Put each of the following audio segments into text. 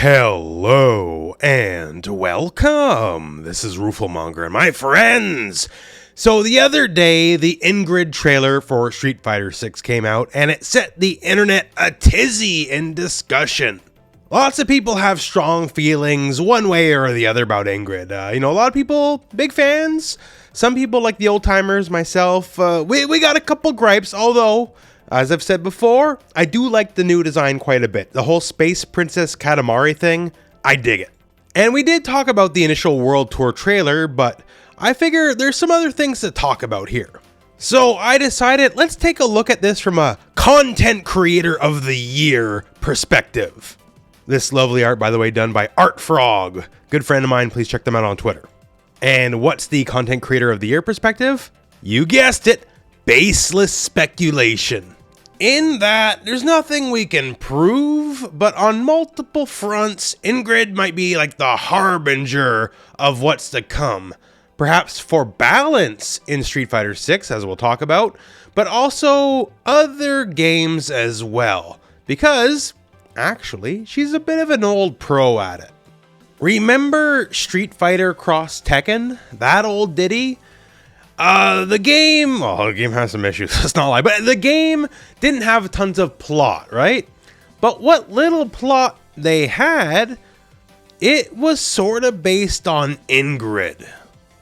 Hello and welcome. This is Rooflemonger and my friends. So the other day, the Ingrid trailer for Street Fighter 6 came out and it set the internet a tizzy in discussion. Lots of people have strong feelings one way or the other about Ingrid. A lot of people, big fans. Some people like the old timers, myself. We got a couple gripes, although, as I've said before, I do like the new design quite a bit. The whole Space Princess Katamari thing, I dig it. And we did talk about the initial World Tour trailer, but I figure there's some other things to talk about here. So I decided, let's take a look at this from a Content Creator of the Year perspective. This lovely art, by the way, done by Art Frog. Good friend of mine, please check them out on Twitter. And what's the Content Creator of the Year perspective? You guessed it, baseless speculation. In that, there's nothing we can prove, but on multiple fronts, Ingrid might be like the harbinger of what's to come. Perhaps for balance in Street Fighter 6, as we'll talk about, but also other games as well. Because, actually, she's a bit of an old pro at it. Remember Street Fighter Cross Tekken? That old ditty? The game has some issues, let's not lie, but the game didn't have tons of plot, right? But what little plot they had, it was sort of based on Ingrid.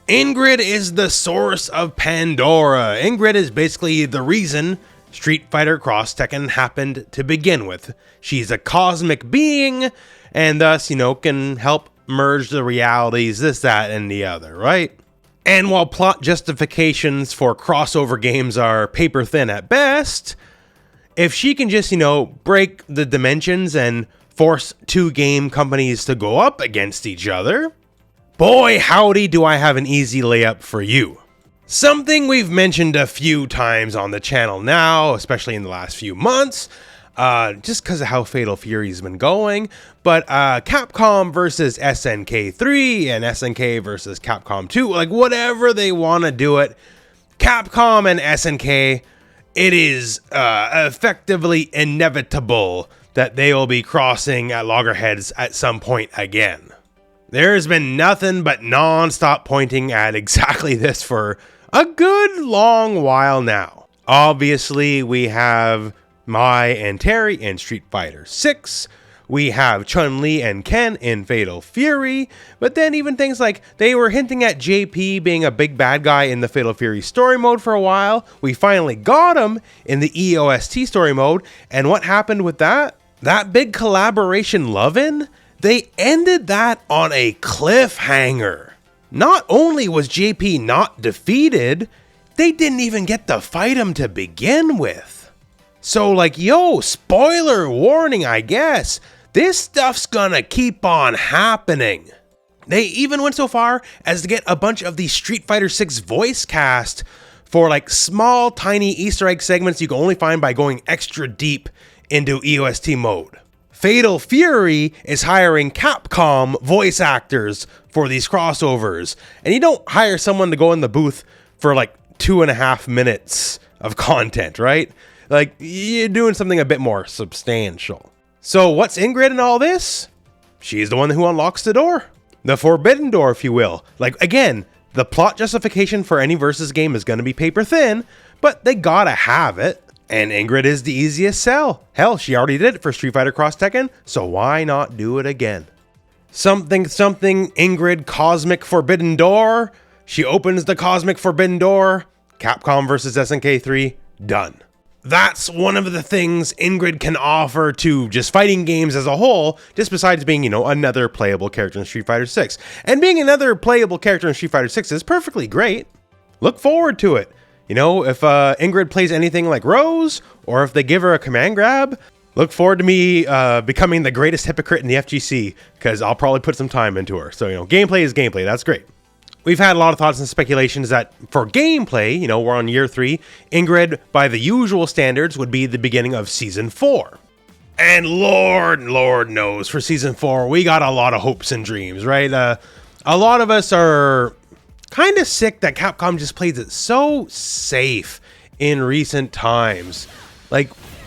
Ingrid is the source of Pandora. Ingrid is basically the reason Street Fighter Cross Tekken happened to begin with. She's a cosmic being, and thus, can help merge the realities, this, that, and the other, right? And while plot justifications for crossover games are paper thin at best, if she can just, break the dimensions and force two game companies to go up against each other, boy howdy do I have an easy layup for you. Something we've mentioned a few times on the channel now, especially in the last few months, just because of how Fatal Fury's been going, but Capcom versus SNK 3 and SNK versus Capcom 2, like whatever they want to do it, Capcom and SNK, it is effectively inevitable that they will be crossing at loggerheads at some point again. There's been nothing but non-stop pointing at exactly this for a good long while now. Obviously, we have Mai and Terry in Street Fighter 6. We have Chun-Li and Ken in Fatal Fury. But then even things like they were hinting at JP being a big bad guy in the Fatal Fury story mode for a while. We finally got him in the EOST story mode. And what happened with that? That big collaboration love-in? They ended that on a cliffhanger. Not only was JP not defeated, they didn't even get to fight him to begin with. So spoiler warning, I guess, this stuff's gonna keep on happening. They even went so far as to get a bunch of the Street Fighter 6 voice cast for small, tiny Easter egg segments you can only find by going extra deep into EOST mode. Fatal Fury is hiring Capcom voice actors for these crossovers, and you don't hire someone to go in the booth for 2.5 minutes of content, right? You're doing something a bit more substantial. So what's Ingrid in all this? She's the one who unlocks the door. The forbidden door, if you will. Again, the plot justification for any versus game is going to be paper thin, but they gotta have it. And Ingrid is the easiest sell. Hell, she already did it for Street Fighter Cross Tekken, so why not do it again? Something Ingrid Cosmic Forbidden Door. She opens the Cosmic Forbidden Door. Capcom versus SNK 3, done. That's one of the things Ingrid can offer to just fighting games as a whole, just besides being, another playable character in Street Fighter 6. And being another playable character in Street Fighter 6 is perfectly great. Look forward to it. If Ingrid plays anything like Rose, or if they give her a command grab, look forward to me becoming the greatest hypocrite in the FGC, because I'll probably put some time into her. So, gameplay is gameplay. That's great. We've had a lot of thoughts and speculations that for gameplay, we're on year 3, Ingrid, by the usual standards, would be the beginning of Season 4. And Lord knows, for Season 4, we got a lot of hopes and dreams, right? A lot of us are kind of sick that Capcom just plays it so safe in recent times.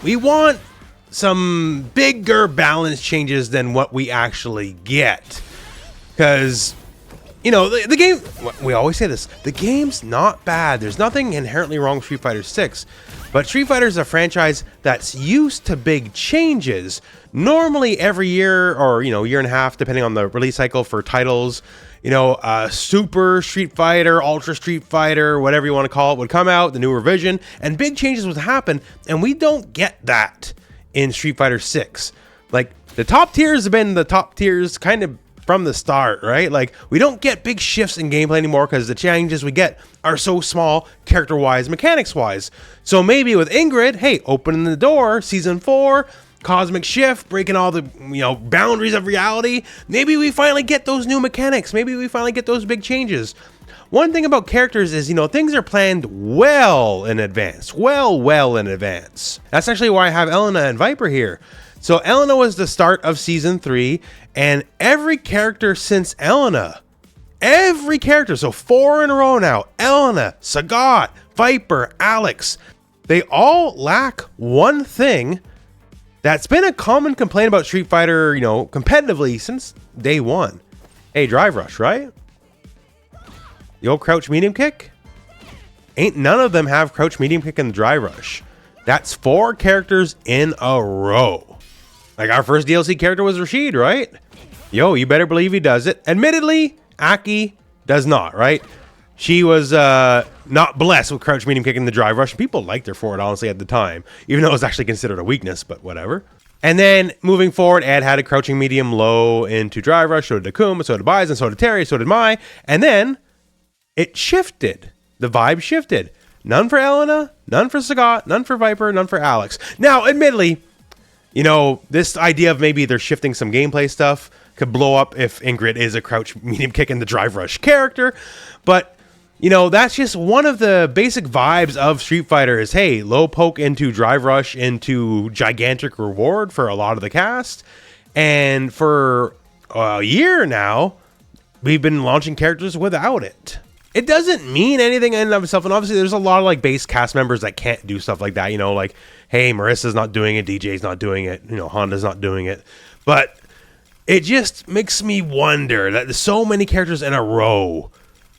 We want some bigger balance changes than what we actually get. Because, you know, the game, we always say this, the game's not bad. There's nothing inherently wrong with Street Fighter 6. But Street Fighter is a franchise that's used to big changes. Normally every year or, you know, year and a half, depending on the release cycle for titles, you know, Super Street Fighter, Ultra Street Fighter, whatever you want to call it, would come out, the new revision, and big changes would happen. And we don't get that in Street Fighter 6. Like, the top tiers have been the top tiers kind of from the start, right? Like, we don't get big shifts in gameplay anymore because the changes we get are so small, character-wise, mechanics-wise. So maybe with Ingrid, hey, opening the door, Season 4, cosmic shift, breaking all the, you know, boundaries of reality. Maybe we finally get those new mechanics. Maybe we finally get those big changes. One thing about characters is, you know, things are planned well in advance. Well in advance. That's actually why I have Elena and Viper here. So Elena was the start of Season 3, and every character since Elena, every character, so 4 in a row now, Elena, Sagat, Viper, Alex, they all lack one thing that's been a common complaint about Street Fighter, you know, competitively since day one. Hey, drive rush, right? The old crouch medium kick? Ain't none of them have crouch medium kick and drive rush. That's 4 characters in a row. Like, our first DLC character was Rashid, right? Yo, you better believe he does it. Admittedly, Aki does not, right? She was not blessed with crouch medium kick and the drive rush. People liked her for it, honestly, at the time. Even though it was actually considered a weakness, but whatever. And then, moving forward, Ed had a crouching medium low into drive rush. So did Akuma, so did Bison, so did Terry, so did Mai. And then, it shifted. The vibe shifted. None for Elena, none for Sagat, none for Viper, none for Alex. Now, admittedly, you know, this idea of maybe they're shifting some gameplay stuff could blow up if Ingrid is a crouch medium kick in the drive rush character. But, you know, that's just one of the basic vibes of Street Fighter is, hey, low poke into drive rush into gigantic reward for a lot of the cast. And for a year now, we've been launching characters without it. It doesn't mean anything in and of itself, and obviously there's a lot of like base cast members that can't do stuff like that, you know, like, hey, Marissa's not doing it, DJ's not doing it, you know, Honda's not doing it, but it just makes me wonder that so many characters in a row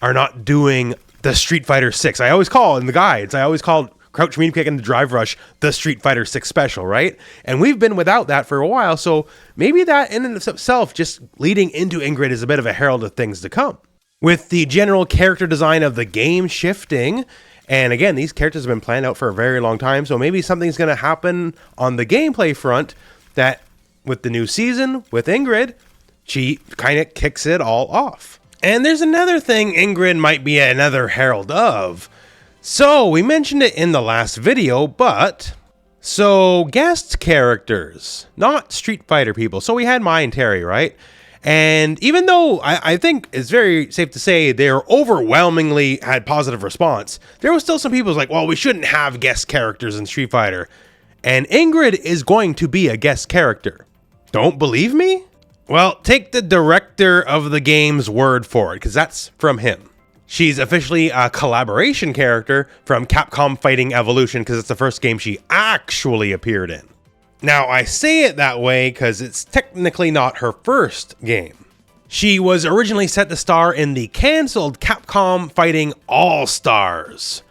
are not doing the Street Fighter 6. I always call in the guides, I always call crouch medium kick and the drive rush the Street Fighter 6 special, right? And we've been without that for a while, so maybe that in and of itself, just leading into Ingrid, is a bit of a herald of things to come. With the general character design of the game shifting, and again, these characters have been planned out for a very long time, so maybe something's going to happen on the gameplay front that, with the new season, with Ingrid, she kind of kicks it all off. And there's another thing Ingrid might be another herald of. So, we mentioned it in the last video, but... So, guest characters, not Street Fighter people. So we had Mai and Terry, right? And even though I think it's very safe to say they're overwhelmingly had positive response, there was still some people who's like, well, we shouldn't have guest characters in Street Fighter. And Ingrid is going to be a guest character. Don't believe me? Well, take the director of the game's word for it, because that's from him. She's officially a collaboration character from Capcom Fighting Evolution, because it's the first game she actually appeared in. Now, I say it that way because it's technically not her first game. She was originally set to star in the cancelled Capcom Fighting All-Stars.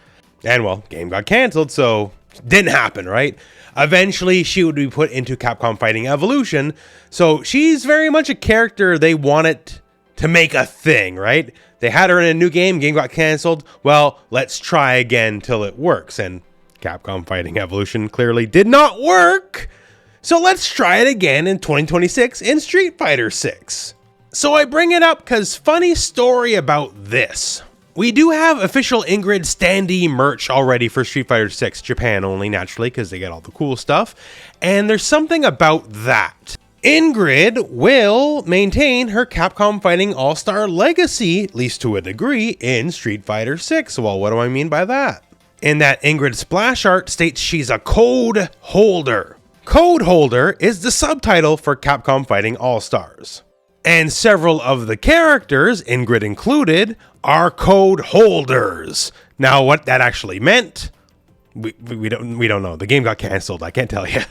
And, well, game got cancelled, so it didn't happen, right? Eventually, she would be put into Capcom Fighting Evolution, so she's very much a character they wanted to make a thing, right? They had her in a new game got cancelled. Well, let's try again till it works, and Capcom Fighting Evolution clearly did not work. So let's try it again in 2026 in Street Fighter 6. So I bring it up because funny story about this. We do have official Ingrid standee merch already for Street Fighter 6, Japan only naturally because they get all the cool stuff. And there's something about that. Ingrid will maintain her Capcom Fighting All-Star legacy, at least to a degree, in Street Fighter 6. Well, what do I mean by that? In that Ingrid splash art states she's a code holder. Code holder is the subtitle for Capcom Fighting All-Stars. And several of the characters, Ingrid included, are code holders. Now, what that actually meant, we don't know. The game got canceled, I can't tell you.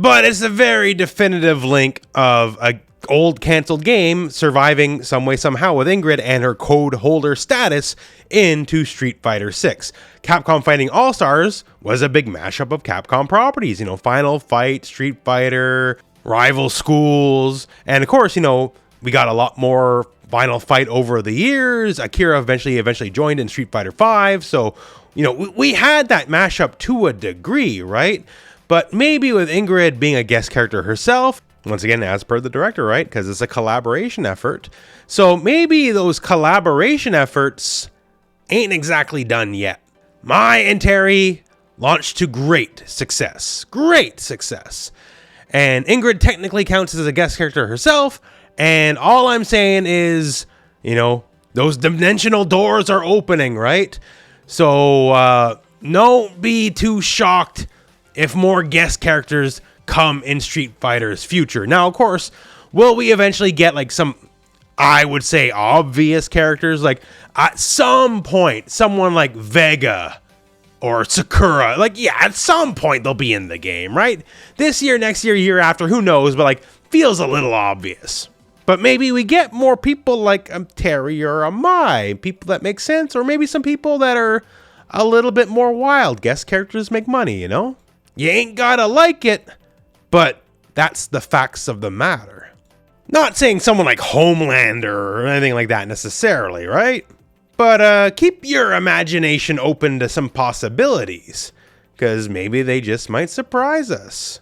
But it's a very definitive link of a old canceled game surviving some way somehow with Ingrid and her code holder status into Street Fighter 6. Capcom Fighting All-Stars was a big mashup of Capcom properties, Final Fight, Street Fighter, Rival Schools, and of course, we got a lot more Final Fight over the years. Akira eventually joined in Street Fighter 5, so we had that mashup to a degree, right? But maybe with Ingrid being a guest character herself, once again, as per the director, right? Because it's a collaboration effort. So maybe those collaboration efforts ain't exactly done yet. Mai and Terry launched to great success. Great success. And Ingrid technically counts as a guest character herself. And all I'm saying is, those dimensional doors are opening, right? So don't be too shocked if more guest characters come in Street Fighter's future. Now, of course, will we eventually get like some, I would say, obvious characters? Like at some point, someone like Vega or Sakura, at some point they'll be in the game, right? This year, next year, year after, who knows? But feels a little obvious. But maybe we get more people like Terry or a Mai, people that make sense, or maybe some people that are a little bit more wild. Guest characters make money, You ain't gotta like it, but that's the facts of the matter. Not saying someone like Homelander or anything like that necessarily, right? But keep your imagination open to some possibilities, because maybe they just might surprise us.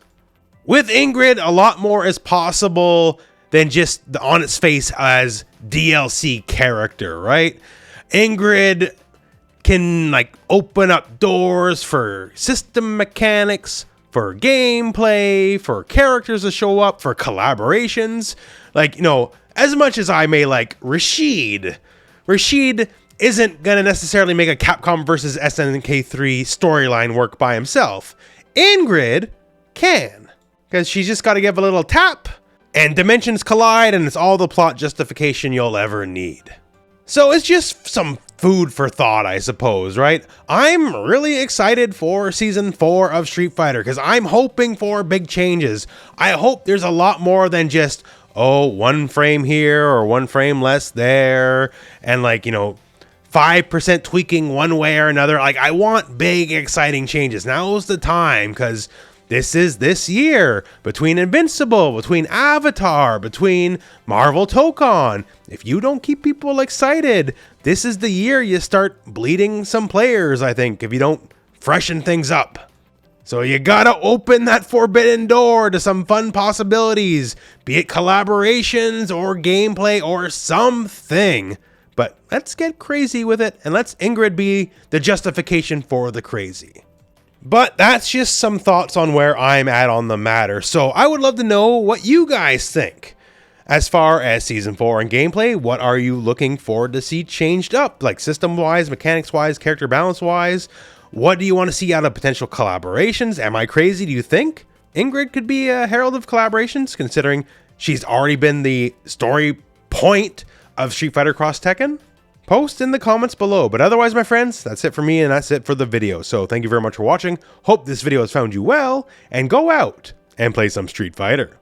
With Ingrid, a lot more is possible than just on its face as DLC character, right? Ingrid can open up doors for system mechanics, for gameplay, for characters to show up, for collaborations. As much as I may like Rashid isn't gonna necessarily make a Capcom versus SNK3 storyline work by himself. Ingrid can, because she's just gotta give a little tap and dimensions collide, and it's all the plot justification you'll ever need. So it's just some food for thought, I suppose, right? I'm really excited for Season 4 of Street Fighter because I'm hoping for big changes. I hope there's a lot more than just, one frame here or one frame less there, and 5% tweaking one way or another. I want big, exciting changes. Now's the time, because this is this year, between Invincible, between Avatar, between Marvel Tokon. If you don't keep people excited, this is the year you start bleeding some players, I think, if you don't freshen things up. So you gotta open that forbidden door to some fun possibilities, be it collaborations or gameplay or something. But let's get crazy with it, and let's Ingrid be the justification for the crazy. But that's just some thoughts on where I'm at on the matter. So I would love to know what you guys think. As far as Season 4 and gameplay, what are you looking forward to see changed up? System-wise, mechanics-wise, character balance-wise? What do you want to see out of potential collaborations? Am I crazy? Do you think Ingrid could be a herald of collaborations, considering she's already been the story point of Street Fighter Cross Tekken? Post in the comments below. But otherwise, my friends, that's it for me, and that's it for the video. So thank you very much for watching. Hope this video has found you well, and go out and play some Street Fighter.